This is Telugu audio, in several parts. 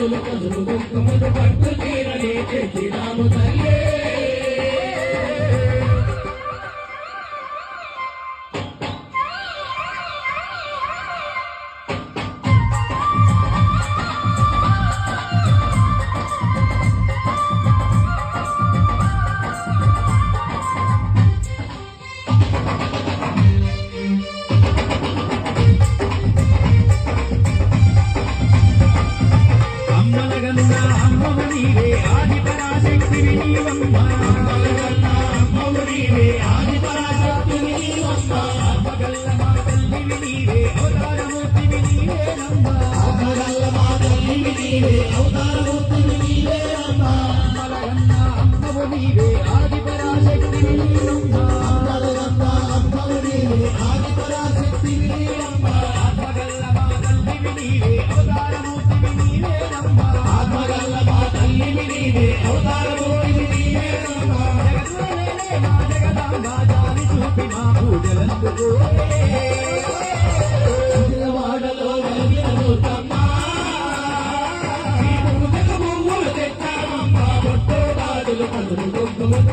గాజులు పసుపు కుంకుమలు పట్టు చీరలే తెచ్చినాము తల్లే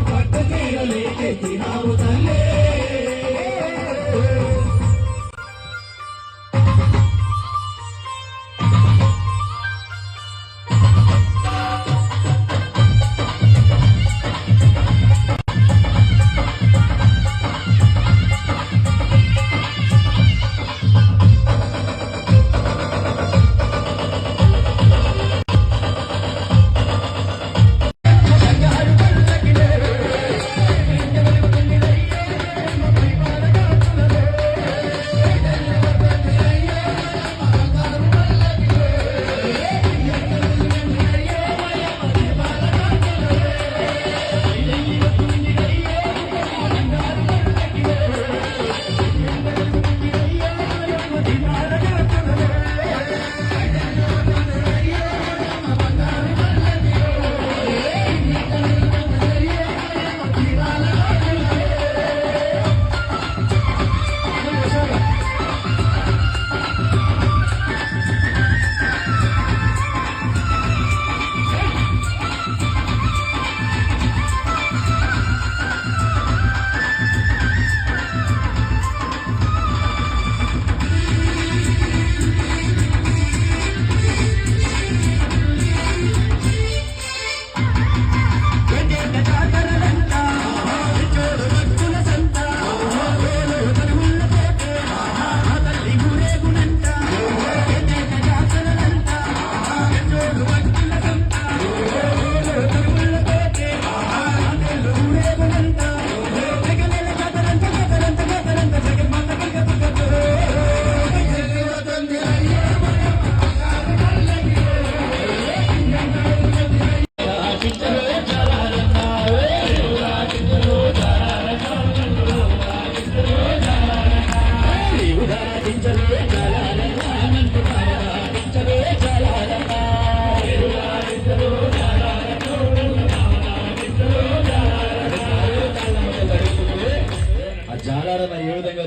పట్టు చీరలే తెచ్చినాము తల్లే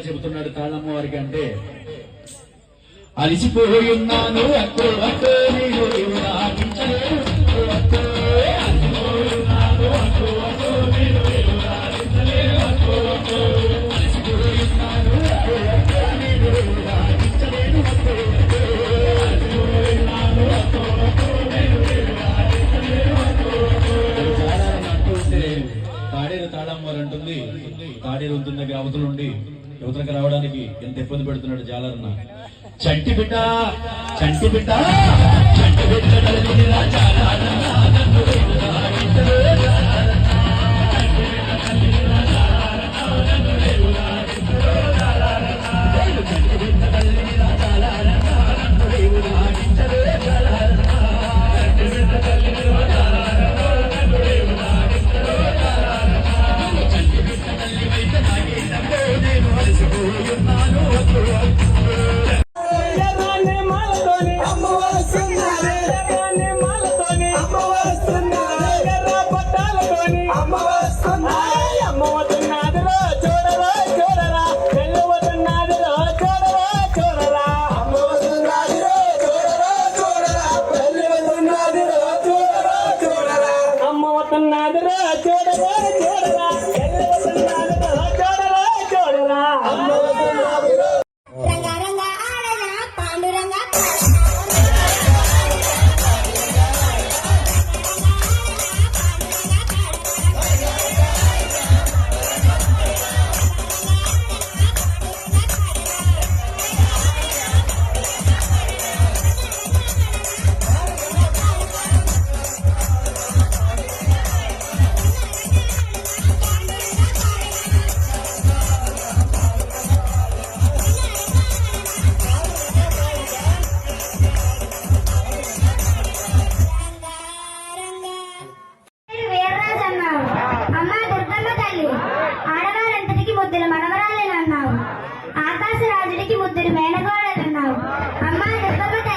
చెబుతున్నాడు తాళమ్మ వారికి అంటే అలిసిపోయి ఉన్నాను అక్కో అక్కో నేను తాడేరు తాళమ్మ వారు అంటుంది తాడేరు ఉంటుంది దగ్గర అవతల నుండి యువతలకు రావడానికి ఎంత ఇబ్బంది పెడుతున్నాడు జాలరన్న. చంటి బిడ్డ చంటి బిడ్డ చంటి బిడ్డ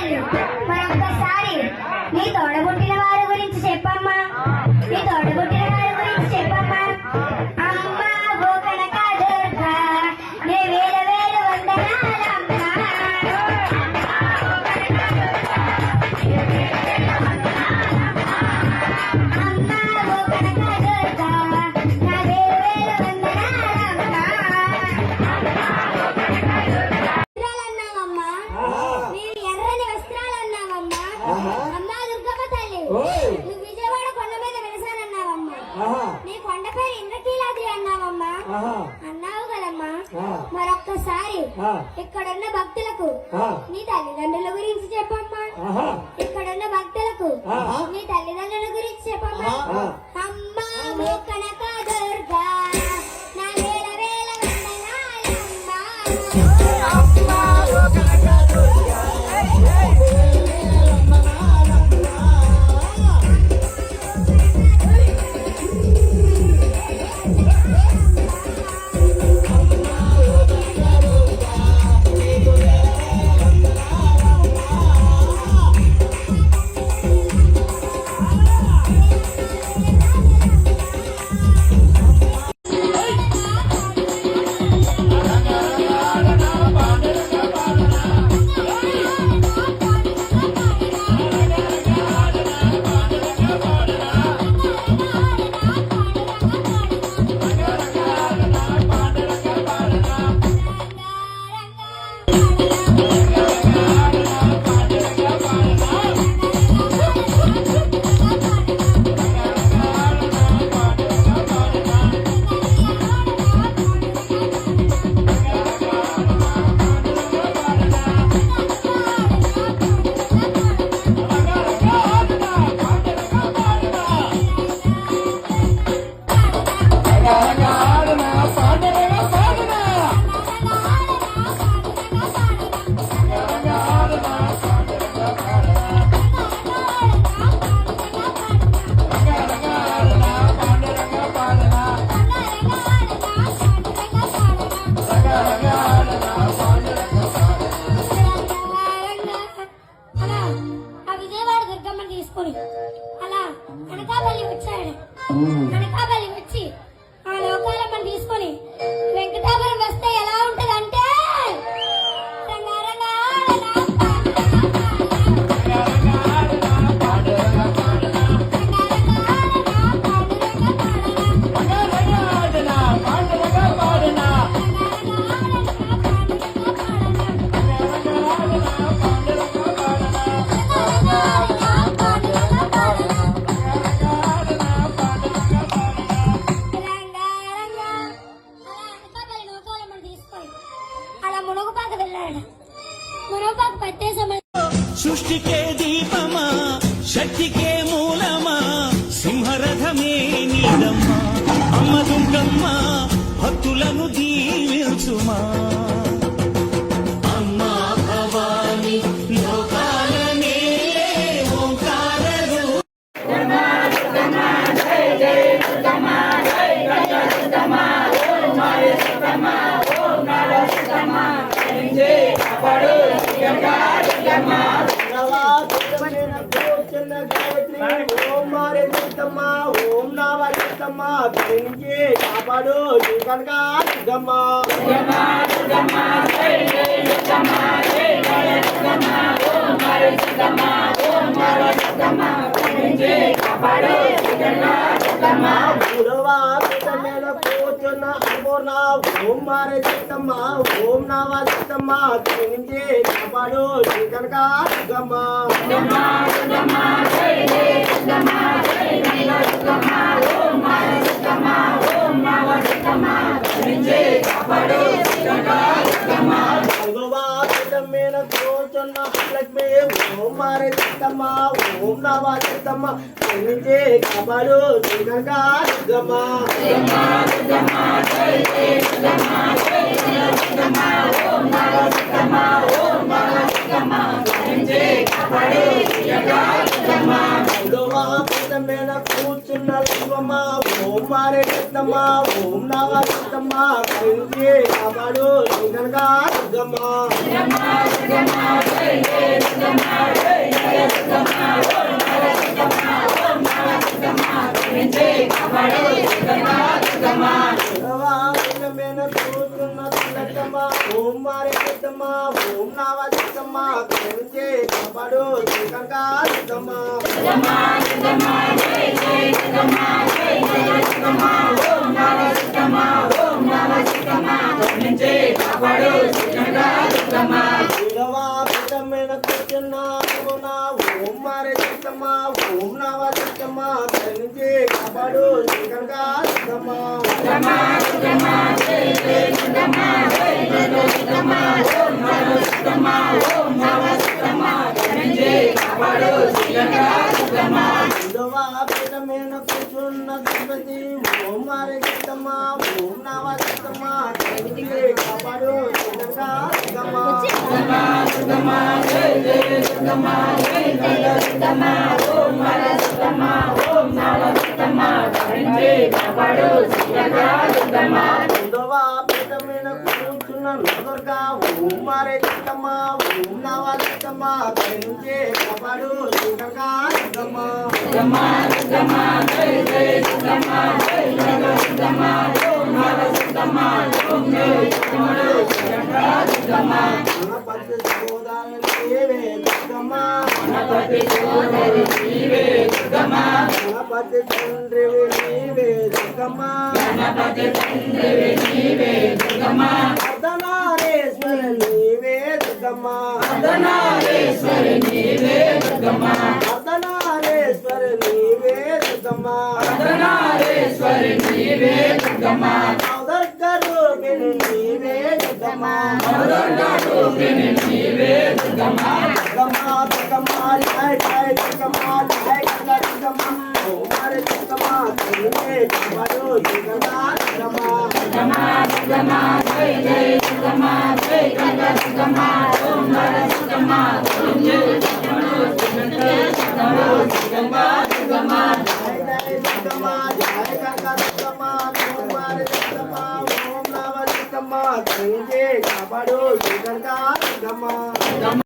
తల్లి మరొక్కసారి నీ తోడబుట్టిన వారి గురించి చెప్పమ్మా. నీ తోడబుట్టిన వారి గురించి చెప్పమ్మా. అమ్మా ఓ కనక దుర్గా నే వేల వేల వందనాలమ్మా. అమ్మా ఓ కనక దుర్గా నా వేల వేల వందనాలమ్మా. వస్త్రాలన్నావమ్మా, మీరు ఎర్రని వస్త్రాలన్నావమ్మా. అమ్మా దుర్గమ్మ తల్లి, నువ్వు విజయవాడ కొండ మీద వెలిసానన్నావమ్మా. నీ కొండ పేరు ఇంద్రకీలాద్రి అన్నావమ్మా. అన్నావు కదమ్మా. మరొక్కసారి ఇక్కడున్న భక్తులకు నీ తల్లిదండ్రుల గురించి చెప్పమ్మా. ఇక్కడున్న భక్తులకు నీ తల్లిదండ్రుల గురించి చెప్పమ్మా. అమ్మా ఓ కనక దుర్గా నా వేల వేల వందనాలమ్మా. అలా ఆ విజయవాడ దుర్గమ్మని తీసుకొని అలా అనకాపల్లి వచ్చాడు. అనకాపల్లి వచ్చి ఆ లోకాలమ్మని తీసుకొని వెంకటాపురం వస్తే ఎలా ఉంటదంటే అలా మునగపాక వెళ్ళాడు. మునగపాక పట్టే సమయం సృష్టికే దీపమా శక్తికే మూలమా సింహరథమే నీడమ్మా అమ్మ దుర్గమ్మ భక్తులను దీవించుమా అమ్మా భవాని లోకాల నేలే ఓంకార ఓం నావమ్మ కాపాడు కనుక కూర్చున్న అపూర్ణ ఓం మారే చిత్తమ్మ ఓం నావా చిత్తమ్మ నుంచి కాపాడు కనుక మీద కూర్చున్న లక్ష్మి ఓం మారే చిత్తమ్మ ఓం నావా చిత్తమ్మ నుంచి కాపాడు కనుక మీద కూర్చున్న లక్ష్మమ్మ ఓం మారే చిత్తమ్మ ఓం నావా చిత్తమ్మ నుంచి కాపాడు కనుక కాపాడు శ్రీకనక దుర్గమ్మ విడవా పీఠమైన కూర్చున్నావు నా ఓం మారే దుర్గమ్మ ఓం నవ దుర్గమ్మ కరుణించి కాపాడు శ్రీకనక దుర్గమ్మ విడవా పీఠమైన కూర్చున్న గణపతి ఓం మారే దుర్గమ్మ ఓం నవ దుర్గమ్మ కరుణించి కాపాడు శ్రీకనక దుర్గమ్మ రెండవ పీఠమైన కూర్చున్న దుర్గా ఓం మారే దుర్గమ్మ ఓం నవ దుర్గమ్మ కరుణించి కాపాడు శ్రీకనక దుర్గమ్మ గణపతి సోదరి నీవే దుర్గమ్మ గణపతి తండ్రివి నీవే దుర్గమ్మ అర్ధనారీశ్వరి నీవే దుర్గమ్మ అర్ధనారీశ్వరి నీవే దుర్గమ్మ నవదుర్గరూపిణి నీవే దుర్గమ్మ దుర్గమ్మ దుర్గమ్మ జయ జయ దుర్గమ్మ జయ గంగా దుర్గమ్మ ఓం మారే దుర్గమ్మ కరుణించి కాపాడు శ్రీకనక దుర్గమ్మ జయ జయ దుర్గమ్మ జయ గంగా దుర్గమ్మ ఓం మారే దుర్గమ్మ ఓం నవ దుర్గమ్మ కరుణించి కాపాడు శ్రీకనక దుర్గమ్మ